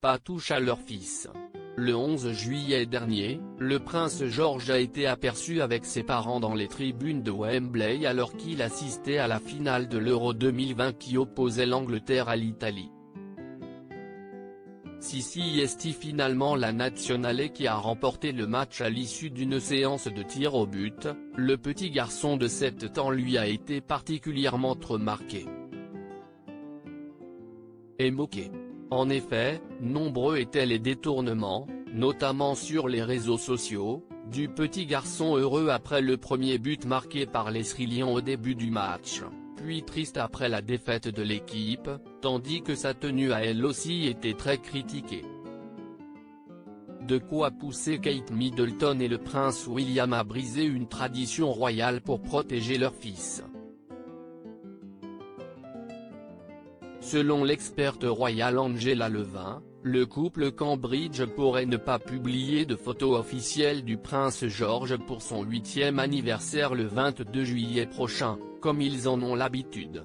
pas touche à leur fils. Le 11 juillet dernier, le prince George a été aperçu avec ses parents dans les tribunes de Wembley alors qu'il assistait à la finale de l'Euro 2020 qui opposait l'Angleterre à l'Italie. Sissi est finalement la nationale qui a remporté le match à l'issue d'une séance de tir au but. Le petit garçon de 7 ans lui a été particulièrement remarqué et moqué. En effet, nombreux étaient les détournements, notamment sur les réseaux sociaux, du petit garçon heureux après le premier but marqué par les Sri Lions au début du match, puis triste après la défaite de l'équipe, tandis que sa tenue à elle aussi était très critiquée. De quoi pousser Kate Middleton et le prince William à briser une tradition royale pour protéger leur fils. Selon l'experte royale Angela Levin, le couple Cambridge pourrait ne pas publier de photos officielles du prince George pour son 8e anniversaire le 22 juillet prochain, comme ils en ont l'habitude.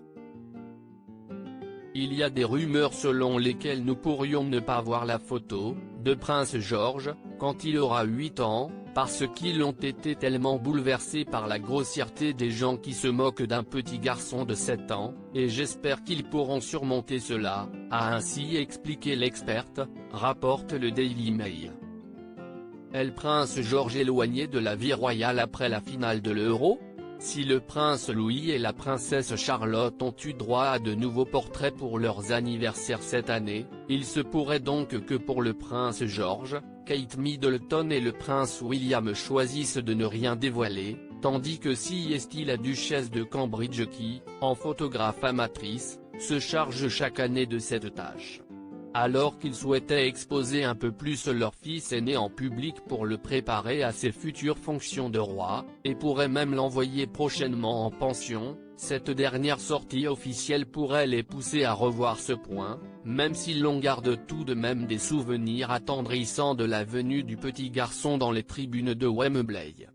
Il y a des rumeurs selon lesquelles nous pourrions ne pas voir la photo de prince George quand il aura 8 ans, parce qu'ils ont été tellement bouleversés par la grossièreté des gens qui se moquent d'un petit garçon de 7 ans, et j'espère qu'ils pourront surmonter cela, a ainsi expliqué l'experte, rapporte le Daily Mail. Est le prince George éloigné de la vie royale après la finale de l'Euro ? Si le prince Louis et la princesse Charlotte ont eu droit à de nouveaux portraits pour leurs anniversaires cette année, il se pourrait donc que pour le prince George, Kate Middleton et le prince William choisissent de ne rien dévoiler, tandis que si est la duchesse de Cambridge qui, en photographe amatrice, se charge chaque année de cette tâche. Alors qu'ils souhaitaient exposer un peu plus leur fils aîné en public pour le préparer à ses futures fonctions de roi, et pourraient même l'envoyer prochainement en pension, cette dernière sortie officielle pourrait les pousser à revoir ce point, même si l'on garde tout de même des souvenirs attendrissants de la venue du petit garçon dans les tribunes de Wembley.